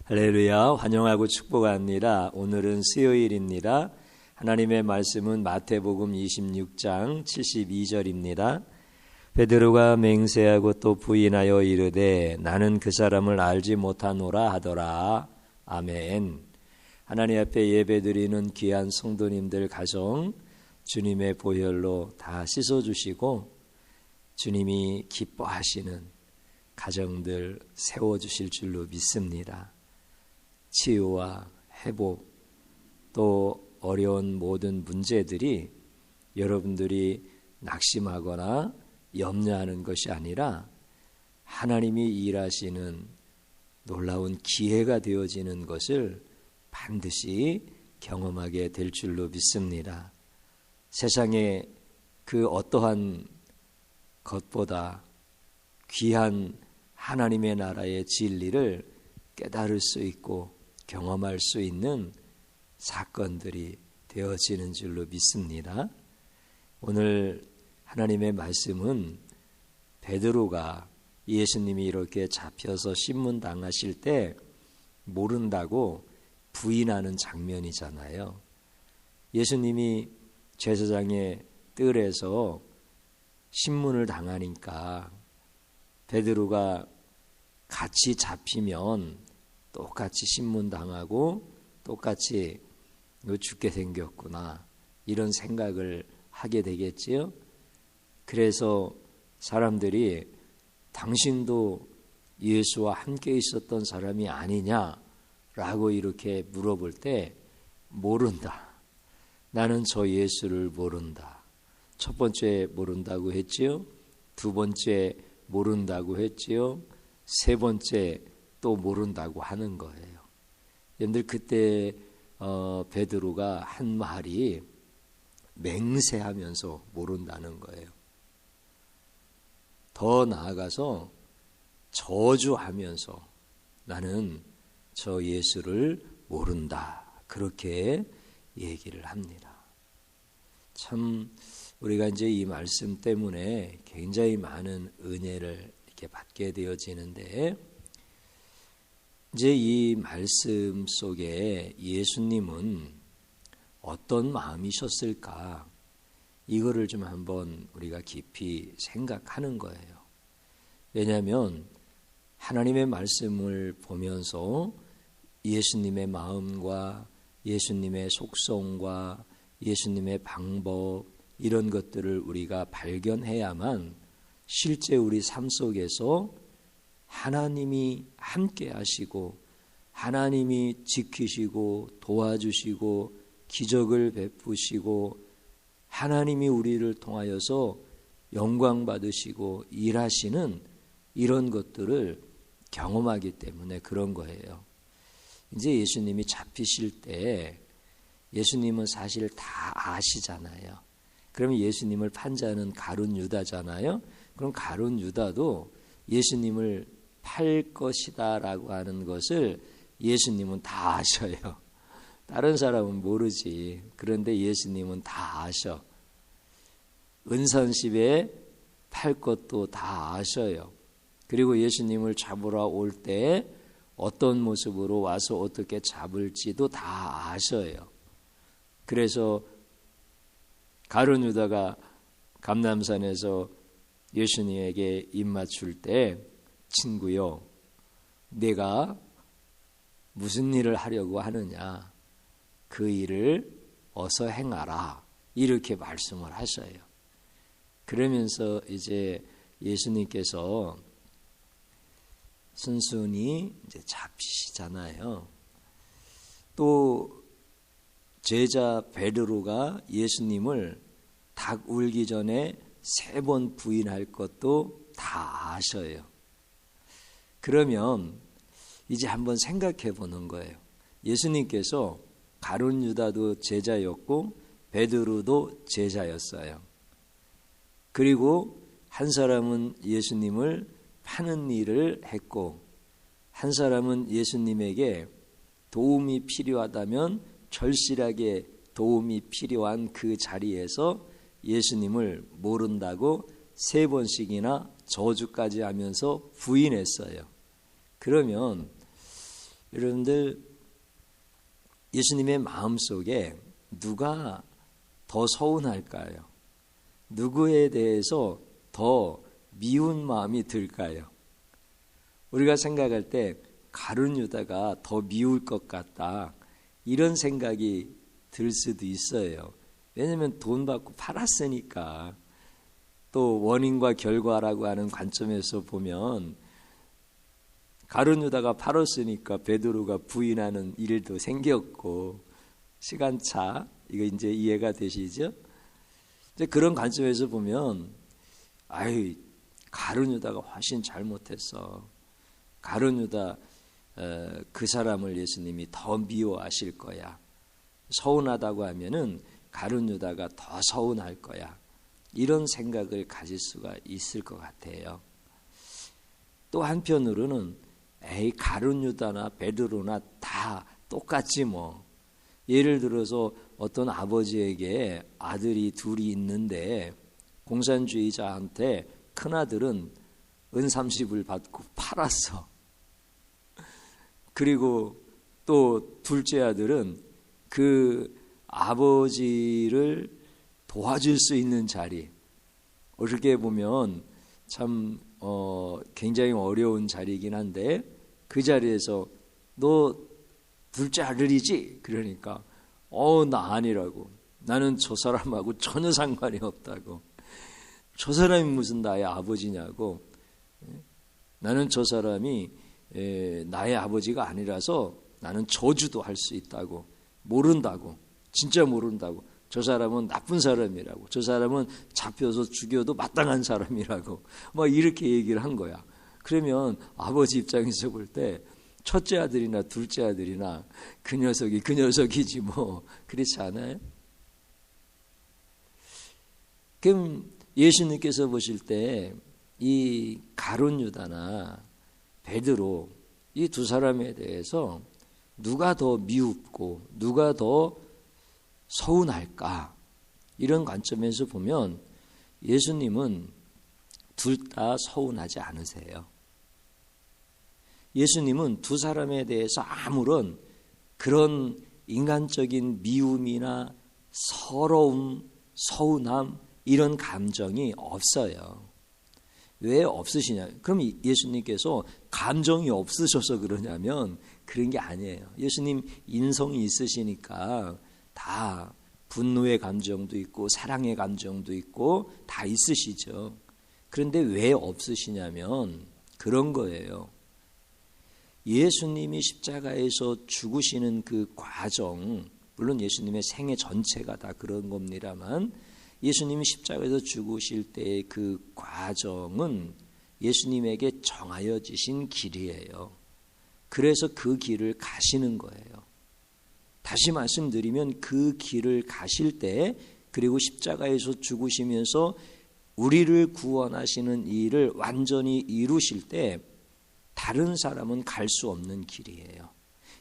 할렐루야, 환영하고 축복합니다. 오늘은 수요일입니다. 하나님의 말씀은 마태복음 26장 72절입니다. 베드로가 맹세하고 또 부인하여 이르되 나는 그 사람을 알지 못하노라 하더라. 아멘. 하나님 앞에 예배드리는 귀한 성도님들 가정 주님의 보혈로 다 씻어주시고 주님이 기뻐하시는 가정들 세워주실 줄로 믿습니다. 치유와 회복 또 어려운 모든 문제들이 여러분들이 낙심하거나 염려하는 것이 아니라 하나님이 일하시는 놀라운 기회가 되어지는 것을 반드시 경험하게 될 줄로 믿습니다. 세상에 그 어떠한 것보다 귀한 하나님의 나라의 진리를 깨달을 수 있고 경험할 수 있는 사건들이 되어지는 줄로 믿습니다. 오늘 하나님의 말씀은 베드로가 예수님이 이렇게 잡혀서 신문당하실 때 모른다고 부인하는 장면이잖아요. 예수님이 제사장의 뜰에서 신문을 당하니까 베드로가 같이 잡히면 똑같이 신문당하고 똑같이 죽게 생겼구나 이런 생각을 하게 되겠지요. 그래서 사람들이 당신도 예수와 함께 있었던 사람이 아니냐라고 이렇게 물어볼 때 모른다. 나는 저 예수를 모른다. 첫 번째 모른다고 했지요. 두 번째 모른다고 했지요. 세 번째 또 모른다고 하는 거예요. 여러분들 그때 베드로가 한 말이 맹세하면서 모른다는 거예요. 더 나아가서 저주하면서 나는 저 예수를 모른다. 그렇게 얘기를 합니다. 참 우리가 이제 이 말씀 때문에 굉장히 많은 은혜를 이렇게 받게 되어지는데 이제 이 말씀 속에 예수님은 어떤 마음이셨을까? 이거를 좀 한번 우리가 깊이 생각하는 거예요. 왜냐하면 하나님의 말씀을 보면서 예수님의 마음과 예수님의 속성과 예수님의 방법 이런 것들을 우리가 발견해야만 실제 우리 삶 속에서 하나님이 함께 하시고 하나님이 지키시고 도와주시고 기적을 베푸시고 하나님이 우리를 통하여서 영광 받으시고 일하시는 이런 것들을 경험하기 때문에 그런 거예요. 이제 예수님이 잡히실 때 예수님은 사실 다 아시잖아요. 그러면 예수님을 판자는 가룟 유다잖아요. 그럼 가룟 유다도 예수님을 팔 것이다 라고 하는 것을 예수님은 다 아셔요. 다른 사람은 모르지. 그런데 예수님은 다 아셔. 은산십에 팔 것도 다 아셔요. 그리고 예수님을 잡으러 올 때 어떤 모습으로 와서 어떻게 잡을지도 다 아셔요. 그래서 가룟 유다가 감람산에서 예수님에게 입맞출 때 친구요, 내가 무슨 일을 하려고 하느냐, 그 일을 어서 행하라 이렇게 말씀을 하셔요. 그러면서 이제 예수님께서 순순히 이제 잡히시잖아요. 또 제자 베드로가 예수님을 닭 울기 전에 3번 부인할 것도 다 아셔요. 그러면 이제 한번 생각해 보는 거예요. 예수님께서 가룟 유다도 제자였고 베드로도 제자였어요. 그리고 한 사람은 예수님을 파는 일을 했고 한 사람은 예수님에게 도움이 필요하다면 절실하게 도움이 필요한 그 자리에서 예수님을 모른다고 3번씩이나 저주까지 하면서 부인했어요. 그러면 여러분들 예수님의 마음속에 누가 더 서운할까요? 누구에 대해서 더 미운 마음이 들까요? 우리가 생각할 때 가룟 유다가 더 미울 것 같다, 이런 생각이 들 수도 있어요. 왜냐하면 돈 받고 팔았으니까. 또 원인과 결과라고 하는 관점에서 보면 가룟 유다가 팔았으니까 베드로가 부인하는 일도 생겼고, 시간차, 이거 이제 이해가 되시죠? 이제 그런 관점에서 보면 가룟 유다가 훨씬 잘못했어. 가룟 유다 그 사람을 예수님이 더 미워하실 거야. 서운하다고 하면은 가룟 유다가 더 서운할 거야. 이런 생각을 가질 수가 있을 것 같아요. 또 한편으로는 가룟 유다나 베드로나 다 똑같지 뭐. 예를 들어서 어떤 아버지에게 아들이 둘이 있는데 공산주의자한테 큰아들은 은30을 받고 팔았어. 그리고 또 둘째 아들은 그 아버지를 도와줄 수 있는 자리, 어떻게 보면 참 굉장히 어려운 자리이긴 한데, 그 자리에서 너 둘째 아들이지? 그러니까 나 아니라고. 나는 저 사람하고 전혀 상관이 없다고. 저 사람이 무슨 나의 아버지냐고. 나는 저 사람이 나의 아버지가 아니라서 나는 저주도 할 수 있다고. 모른다고. 진짜 모른다고. 저 사람은 나쁜 사람이라고. 저 사람은 잡혀서 죽여도 마땅한 사람이라고. 막 이렇게 얘기를 한 거야. 그러면 아버지 입장에서 볼 때 첫째 아들이나 둘째 아들이나 그 녀석이 그 녀석이지 뭐. 그렇지 않아요? 그럼 예수님께서 보실 때 이 가룟 유다나 베드로, 이 두 사람에 대해서 누가 더 미웁고 누가 더 서운할까, 이런 관점에서 보면 예수님은 둘 다 서운하지 않으세요. 예수님은 두 사람에 대해서 아무런 그런 인간적인 미움이나 서러움, 서운함, 이런 감정이 없어요. 왜 없으시냐? 그럼 예수님께서 감정이 없으셔서 그러냐면 그런 게 아니에요. 예수님 인성이 있으시니까 다 분노의 감정도 있고 사랑의 감정도 있고 다 있으시죠. 그런데 왜 없으시냐면 그런 거예요. 예수님이 십자가에서 죽으시는 그 과정, 물론 예수님의 생애 전체가 다 그런 겁니다만, 예수님이 십자가에서 죽으실 때의 그 과정은 예수님에게 정하여지신 길이에요. 그래서 그 길을 가시는 거예요. 다시 말씀드리면 그 길을 가실 때, 그리고 십자가에서 죽으시면서 우리를 구원하시는 이 일을 완전히 이루실 때 다른 사람은 갈 수 없는 길이에요.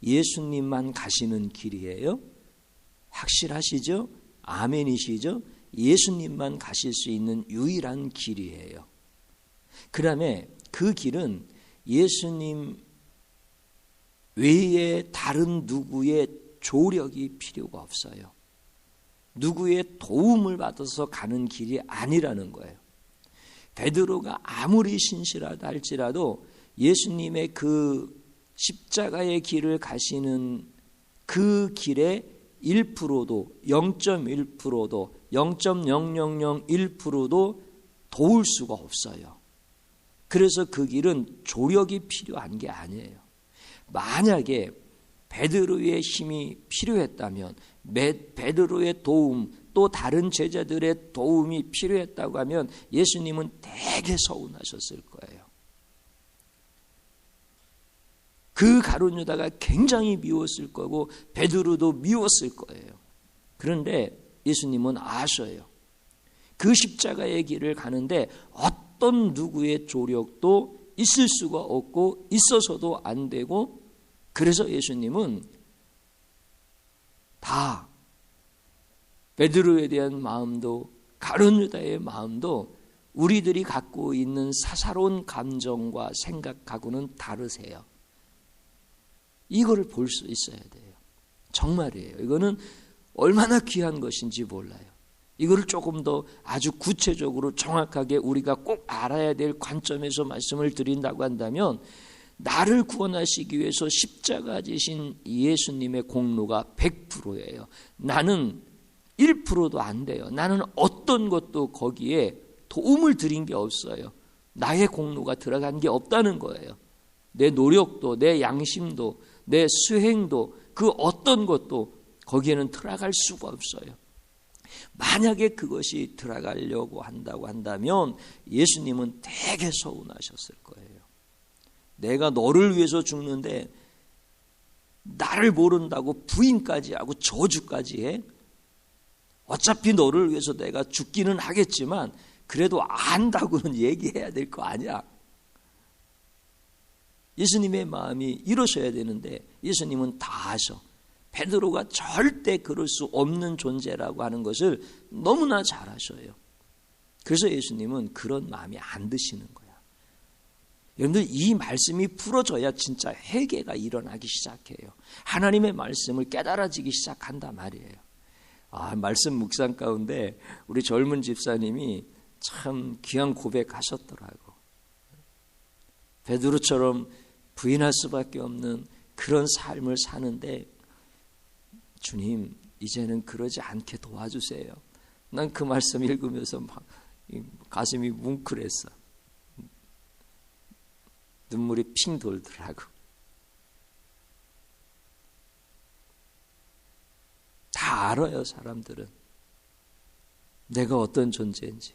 예수님만 가시는 길이에요. 확실하시죠? 아멘이시죠? 예수님만 가실 수 있는 유일한 길이에요. 그 다음에 그 길은 예수님 외에 다른 누구의 조력이 필요가 없어요. 누구의 도움을 받아서 가는 길이 아니라는 거예요. 베드로가 아무리 신실하다 할지라도 예수님의 그 십자가의 길을 가시는 그 길에 1%도 0.1%도 0.0001%도 도울 수가 없어요. 그래서 그 길은 조력이 필요한 게 아니에요. 만약에 베드로의 힘이 필요했다면, 베드로의 도움, 또 다른 제자들의 도움이 필요했다고 하면 예수님은 되게 서운하셨을 거예요. 그 가룟 유다가 굉장히 미웠을 거고 베드로도 미웠을 거예요. 그런데 예수님은 아셔요. 그 십자가의 길을 가는데 어떤 누구의 조력도 있을 수가 없고 있어서도 안 되고, 그래서 예수님은 다 베드로에 대한 마음도 가룟 유다의 마음도 우리들이 갖고 있는 사사로운 감정과 생각하고는 다르세요. 이거를 볼 수 있어야 돼요. 정말이에요. 이거는 얼마나 귀한 것인지 몰라요. 이거를 조금 더 아주 구체적으로 정확하게 우리가 꼭 알아야 될 관점에서 말씀을 드린다고 한다면, 나를 구원하시기 위해서 십자가 지신 예수님의 공로가 100%예요. 나는 1%도 안 돼요. 나는 어떤 것도 거기에 도움을 드린 게 없어요. 나의 공로가 들어간 게 없다는 거예요. 내 노력도, 내 양심도, 내 수행도, 그 어떤 것도 거기에는 들어갈 수가 없어요. 만약에 그것이 들어가려고 한다고 한다면 예수님은 되게 서운하셨을 거예요. 내가 너를 위해서 죽는데 나를 모른다고 부인까지 하고 저주까지 해? 어차피 너를 위해서 내가 죽기는 하겠지만 그래도 안다고는 얘기해야 될 거 아니야. 예수님의 마음이 이러셔야 되는데 예수님은 다 아셔. 베드로가 절대 그럴 수 없는 존재라고 하는 것을 너무나 잘 아셔요. 그래서 예수님은 그런 마음이 안 드시는 거야. 여러분들, 이 말씀이 풀어져야 진짜 회개가 일어나기 시작해요. 하나님의 말씀을 깨달아지기 시작한단 말이에요. 말씀 묵상 가운데 우리 젊은 집사님이 참 귀한 고백하셨더라고. 베드로처럼 부인할 수밖에 없는 그런 삶을 사는데 주님, 이제는 그러지 않게 도와주세요. 난 그 말씀 읽으면서 막 가슴이 뭉클했어. 눈물이 핑 돌더라고. 다 알아요, 사람들은. 내가 어떤 존재인지.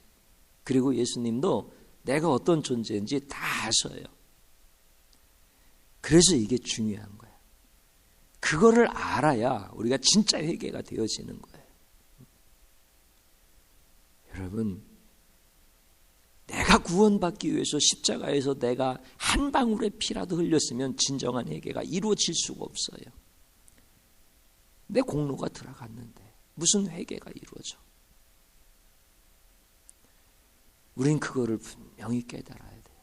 그리고 예수님도 내가 어떤 존재인지 다 아셔요. 그래서 이게 중요한 거예요. 그거를 알아야 우리가 진짜 회개가 되어지는 거예요. 여러분, 내가 구원받기 위해서 십자가에서 내가 한 방울의 피라도 흘렸으면 진정한 회개가 이루어질 수가 없어요. 내 공로가 들어갔는데 무슨 회개가 이루어져? 우린 그거를 분명히 깨달아야 돼요.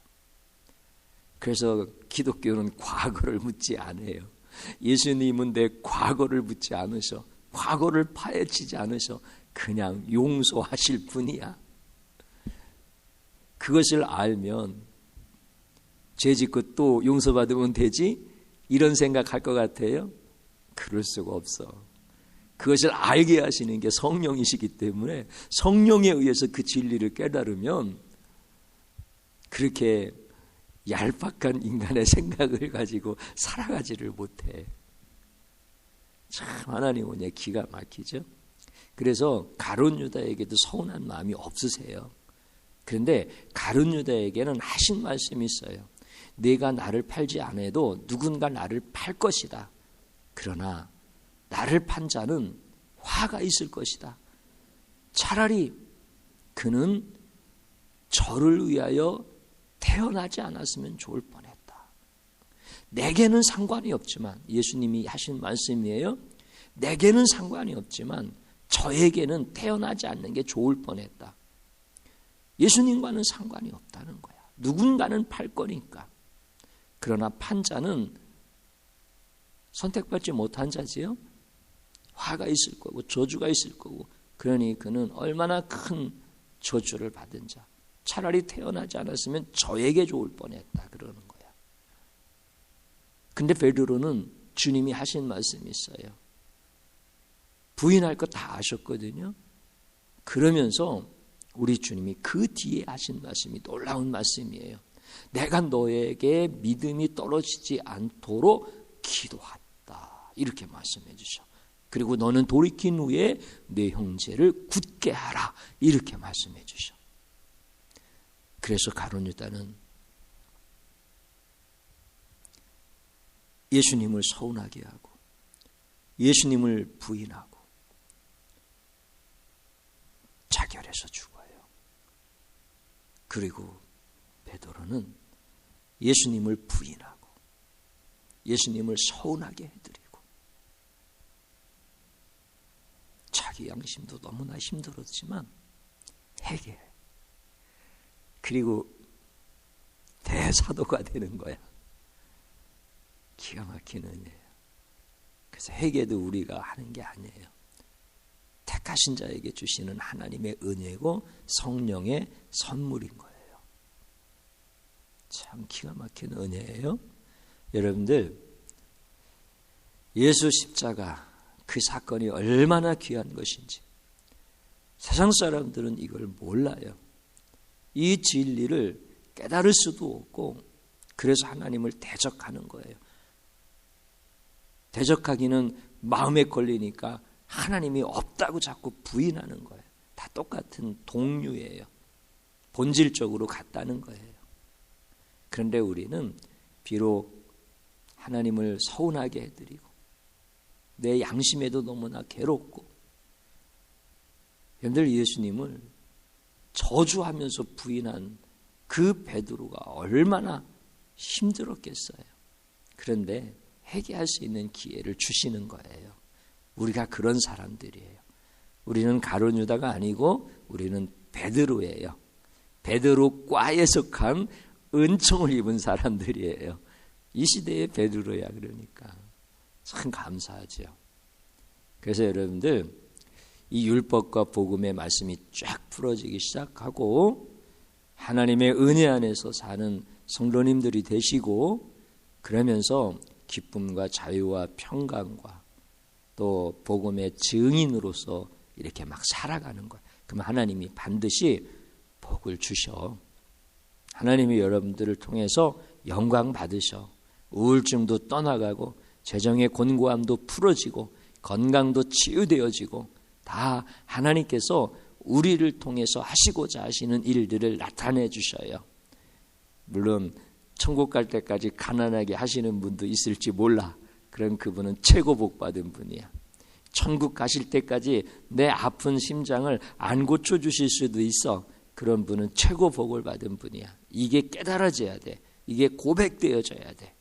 그래서 기독교는 과거를 묻지 않아요. 예수님은 내 과거를 묻지 않으셔. 과거를 파헤치지 않으셔. 그냥 용서하실 분이야. 그것을 알면 죄 짓고 또 용서받으면 되지? 이런 생각할 것 같아요? 그럴 수가 없어. 그것을 알게 하시는 게 성령이시기 때문에 성령에 의해서 그 진리를 깨달으면 그렇게 얄팍한 인간의 생각을 가지고 살아가지를 못해. 참 하나님은 기가 막히죠. 그래서 가룟 유다에게도 서운한 마음이 없으세요. 그런데 가룟 유다에게는 하신 말씀이 있어요. 네가 나를 팔지 않아도 누군가 나를 팔 것이다. 그러나 나를 판 자는 화가 있을 것이다. 차라리 그는 저를 위하여 태어나지 않았으면 좋을 뻔했다. 내게는 상관이 없지만, 예수님이 하신 말씀이에요. 내게는 상관이 없지만 저에게는 태어나지 않는 게 좋을 뻔했다. 예수님과는 상관이 없다는 거야. 누군가는 팔 거니까. 그러나 판 자는 선택받지 못한 자지요. 화가 있을 거고 저주가 있을 거고, 그러니 그는 얼마나 큰 저주를 받은 자. 차라리 태어나지 않았으면 저에게 좋을 뻔했다 그러는 거야. 근데 베드로는 주님이 하신 말씀이 있어요. 부인할 거 다 아셨거든요. 그러면서 우리 주님이 그 뒤에 하신 말씀이 놀라운 말씀이에요. 내가 너에게 믿음이 떨어지지 않도록 기도했다. 이렇게 말씀해 주셔. 그리고 너는 돌이킨 후에 내 형제를 굳게 하라. 이렇게 말씀해 주셔. 그래서 가룟 유다는 예수님을 서운하게 하고 예수님을 부인하고 자결해서 죽어요. 그리고 베드로는 예수님을 부인하고 예수님을 서운하게 해드리고 자기 양심도 너무나 힘들었지만 회개, 그리고 대사도가 되는 거야. 기가 막히는 일이에요. 그래서 회개도 우리가 하는 게 아니에요. 택하신 자에게 주시는 하나님의 은혜고 성령의 선물인 거예요. 참 기가 막힌 은혜예요. 여러분들, 예수 십자가 그 사건이 얼마나 귀한 것인지 세상 사람들은 이걸 몰라요. 이 진리를 깨달을 수도 없고 그래서 하나님을 대적하는 거예요. 대적하기는 마음에 걸리니까 하나님이 없다고 자꾸 부인하는 거예요. 다 똑같은 동류예요. 본질적으로 같다는 거예요. 그런데 우리는 비록 하나님을 서운하게 해드리고 내 양심에도 너무나 괴롭고, 여러분들 예수님을 저주하면서 부인한 그 베드로가 얼마나 힘들었겠어요. 그런데 회개할 수 있는 기회를 주시는 거예요. 우리가 그런 사람들이에요. 우리는 가룟 유다가 아니고 우리는 베드로예요. 베드로과에 속한 은총을 입은 사람들이에요. 이 시대의 베드로야. 그러니까 참 감사하죠. 그래서 여러분들, 이 율법과 복음의 말씀이 쫙 풀어지기 시작하고 하나님의 은혜 안에서 사는 성도님들이 되시고, 그러면서 기쁨과 자유와 평강과 또 복음의 증인으로서 이렇게 막 살아가는 거예요. 그럼 하나님이 반드시 복을 주셔. 하나님이 여러분들을 통해서 영광 받으셔. 우울증도 떠나가고 재정의 곤고함도 풀어지고 건강도 치유되어지고 다 하나님께서 우리를 통해서 하시고자 하시는 일들을 나타내 주셔요. 물론 천국 갈 때까지 가난하게 하시는 분도 있을지 몰라. 그럼 그분은 최고 복 받은 분이야. 천국 가실 때까지 내 아픈 심장을 안 고쳐주실 수도 있어. 그런 분은 최고 복을 받은 분이야. 이게 깨달아져야 돼. 이게 고백되어져야 돼.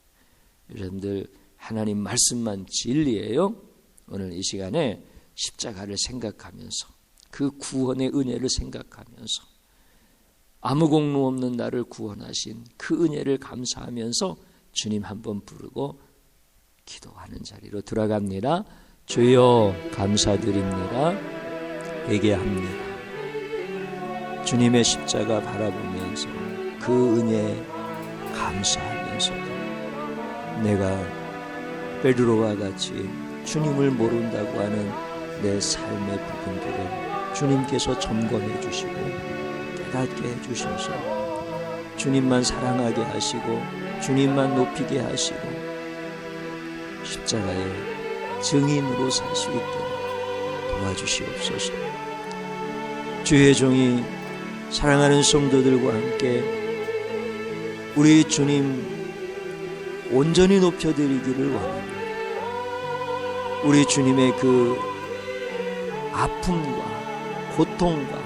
여러분들, 하나님 말씀만 진리예요. 오늘 이 시간에 십자가를 생각하면서 그 구원의 은혜를 생각하면서 아무 공로 없는 나를 구원하신 그 은혜를 감사하면서 주님 한번 부르고 기도하는 자리로 들어갑니다. 주여 감사드립니다. 회개합니다. 주님의 십자가 바라보면서 그 은혜에 감사하면서도 내가 베드로와 같이 주님을 모른다고 하는 내 삶의 부분들을 주님께서 점검해 주시고 깨닫게 해 주셔서 주님만 사랑하게 하시고 주님만 높이게 하시고 십자가의 증인으로 살 수 있도록 도와주시옵소서. 주의 종이 사랑하는 성도들과 함께 우리 주님 온전히 높여드리기를 원합니다. 우리 주님의 그 아픔과 고통과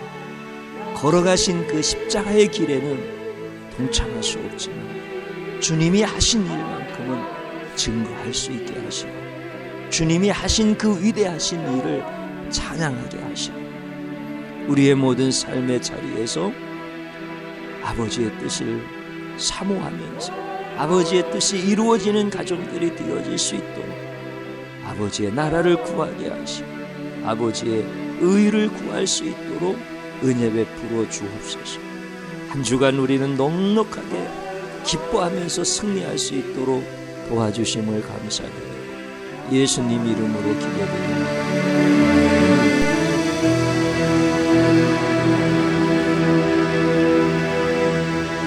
걸어가신 그 십자가의 길에는 동참할 수 없지만 주님이 하신 일만큼은 증거할 수 있게 하시고 주님이 하신 그 위대하신 일을 찬양하게 하시고 우리의 모든 삶의 자리에서 아버지의 뜻을 사모하면서 아버지의 뜻이 이루어지는 가정들이 되어질 수 있도록 아버지의 나라를 구하게 하시고 아버지의 의를 구할 수 있도록 은혜 베풀어 주옵소서. 한 주간 우리는 넉넉하게 기뻐하면서 승리할 수 있도록 도와주심을 감사드립니다. 예수님 이름으로 기도드립니다.